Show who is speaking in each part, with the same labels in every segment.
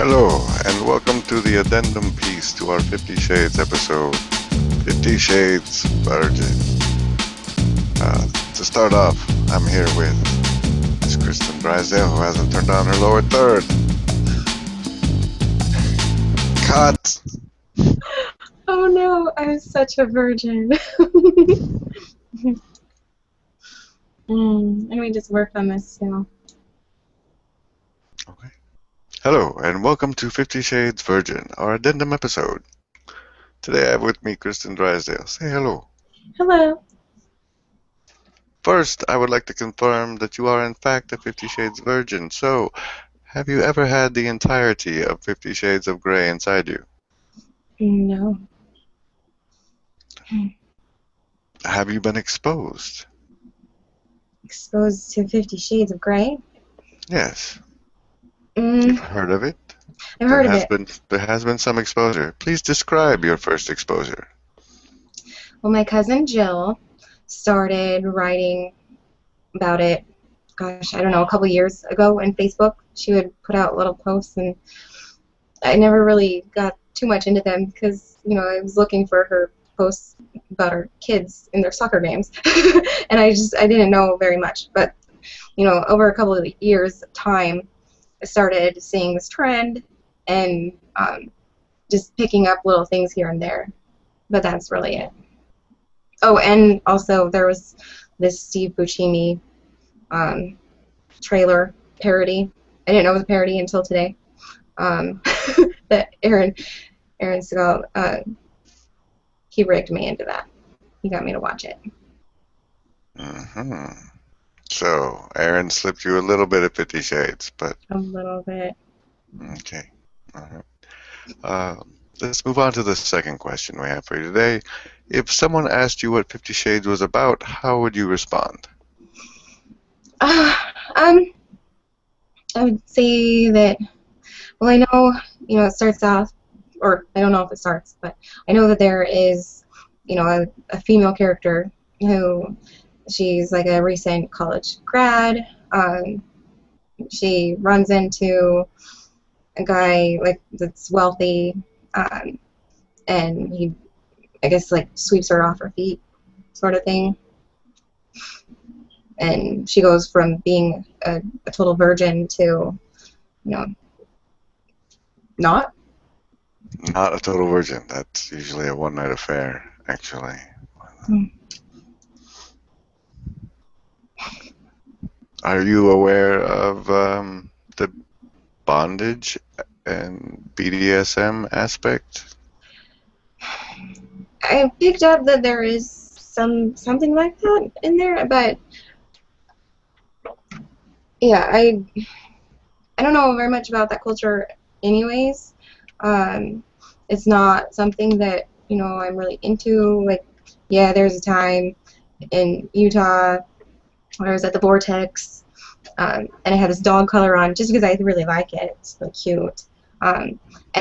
Speaker 1: Hello, and welcome to the addendum piece to our 50 Shades episode, 50 Shades Virgin. To start off, I'm here with Miss Kristen Drysdale, who hasn't turned on her lower third. Cut!
Speaker 2: Oh no, I'm such a virgin. Let me just work on this now.
Speaker 1: Okay. Hello, and welcome to 50 Shades Virgin, our addendum episode. Today I have with me Kristen Drysdale. Say hello.
Speaker 2: Hello.
Speaker 1: First, I would like to confirm that you are in fact a 50 Shades Virgin, so have you ever had the entirety of 50 Shades of Grey inside you?
Speaker 2: No.
Speaker 1: Have you been exposed?
Speaker 2: Exposed to 50 Shades of Grey?
Speaker 1: Yes. You've
Speaker 2: Mm,
Speaker 1: heard of it?
Speaker 2: I've heard of it.
Speaker 1: There has been some exposure. Please describe your first exposure.
Speaker 2: Well, my cousin Jill started writing about it, gosh, I don't know, a couple years ago on Facebook. She would put out little posts, and I never really got too much into them because, I was looking for her posts about her kids in their soccer games. And I didn't know very much. But, over a couple of years of time, I started seeing this trend and just picking up little things here and there. But that's really it. Oh, and also there was this Steve Buscemi trailer parody. I didn't know it was a parody until today. That Aaron Segal, he rigged me into that. He got me to watch it.
Speaker 1: hmm So, Aaron slipped you a little bit of 50 Shades, but
Speaker 2: A little bit.
Speaker 1: okay. All right. Let's move on to the second question we have for you today. If someone asked you what 50 Shades was about, how would you respond?
Speaker 2: Uh, um, I would say that, well, I know, it starts off, or I don't know if it starts, but I know that there is, a female character who, she's like a recent college grad. She runs into a guy, like, that's wealthy, and he, I guess, like, sweeps her off her feet, sort of thing. And she goes from being a total virgin to, not.
Speaker 1: Not a total virgin. That's usually a one-night affair, actually. Are you aware of the bondage and BDSM aspect?
Speaker 2: I picked up that there is something like that in there, but yeah, I don't know very much about that culture anyways. It's not something that, I'm really into. Like, yeah, there's a time in Utah when I was at the Vortex, and I had this dog collar on just because I really like it. It's so cute. And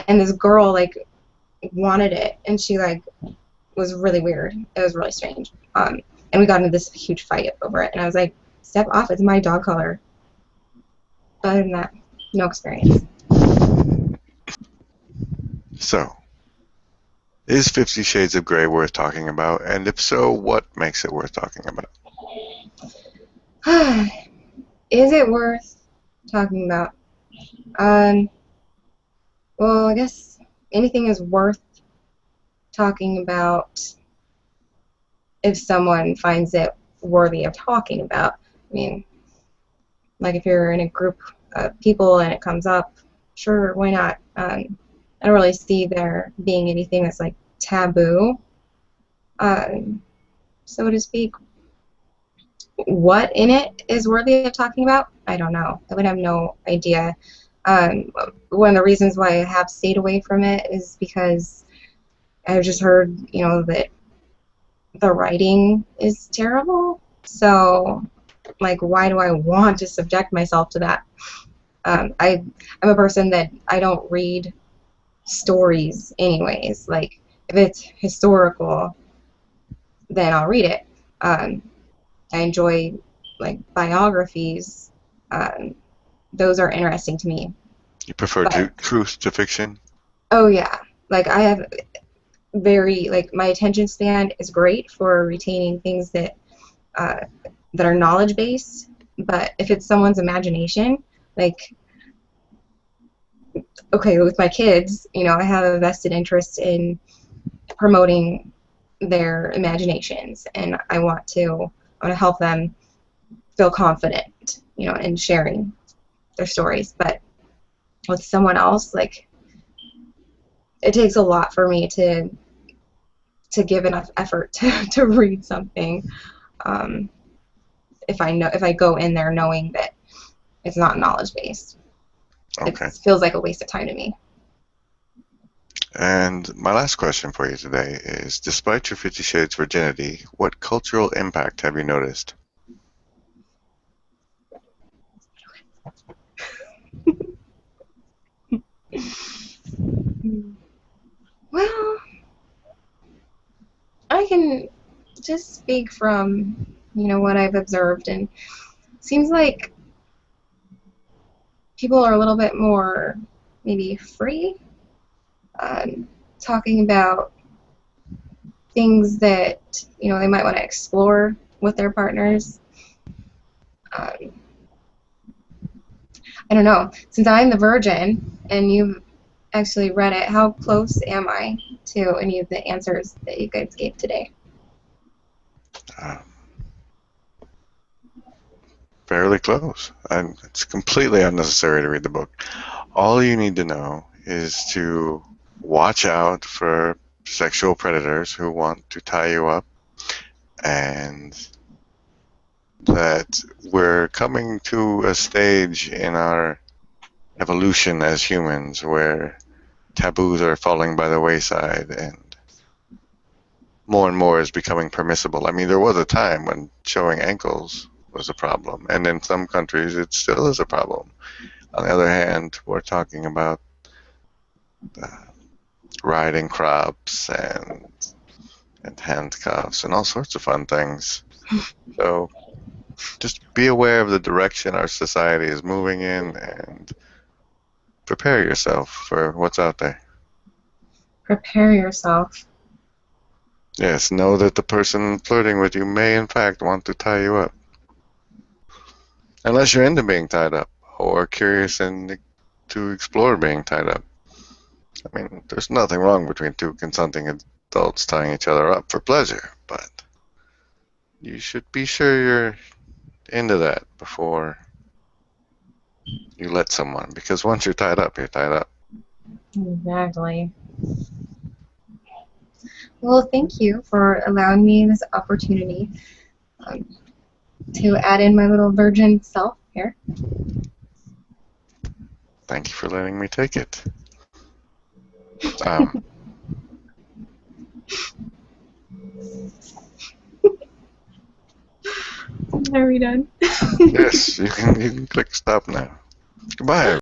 Speaker 2: this girl, like, wanted it, and she, like, was really weird. It was really strange. And we got into this huge fight over it, and I was like, step off, it's my dog collar. Other than that, no experience.
Speaker 1: So, is 50 Shades of Grey worth talking about? And if so, what makes it worth talking about?
Speaker 2: Is it worth talking about? Well, I guess anything is worth talking about if someone finds it worthy of talking about. I mean, like if you're in a group of people and it comes up, sure, why not? I don't really see there being anything that's like taboo, so to speak. What in it is worthy of talking about? I don't know. I would have no idea. Um, One of the reasons why I have stayed away from it is because I've just heard, that the writing is terrible. So, like, why do I want to subject myself to that? I'm a person that I don't read stories anyways. Like, if it's historical, then I'll read it. I enjoy, like, biographies. Um, those are interesting to me.
Speaker 1: You prefer
Speaker 2: But
Speaker 1: truth to fiction?
Speaker 2: oh yeah, like I have very like my attention span is great for retaining things uh, that are knowledge based. But if it's someone's imagination, like okay, with my kids, I have a vested interest in promoting their imaginations, and I want to help them feel confident, in sharing their stories. But with someone else, like it takes a lot for me to give enough effort to read something. Um, if I go in there knowing that it's not knowledge based, it
Speaker 1: Okay.
Speaker 2: feels like a waste of time to me.
Speaker 1: And my last question for you today is, despite your 50 Shades virginity, what cultural impact have you noticed?
Speaker 2: Well, I can just speak from what I've observed, and it seems like people are a little bit more maybe free, um, talking about things that they might want to explore with their partners. Um, I don't know. Since I'm the virgin and you've actually read it, how close am I to any of the answers that you guys gave today?
Speaker 1: Um, Fairly close. And it's completely unnecessary to read the book. All you need to know is to watch out for sexual predators who want to tie you up, and that we're coming to a stage in our evolution as humans where taboos are falling by the wayside and more is becoming permissible. I mean, there was a time when showing ankles was a problem, and in some countries it still is a problem. On the other hand, we're talking about uh, riding crops and handcuffs and all sorts of fun things. So just be aware of the direction our society is moving in and prepare yourself for what's out there.
Speaker 2: Prepare yourself.
Speaker 1: Yes, know that the person flirting with you may in fact want to tie you up. Unless you're into being tied up or curious and to explore being tied up. I mean, there's nothing wrong between two consenting adults tying each other up for pleasure, but you should be sure you're into that before you let someone, because once you're tied up, you're tied up.
Speaker 2: Exactly. Well, thank you for allowing me this opportunity um, to add in my little virgin self here.
Speaker 1: Thank you for letting me take it. Um,
Speaker 2: Are we done?
Speaker 1: yes, you can click stop now. Goodbye.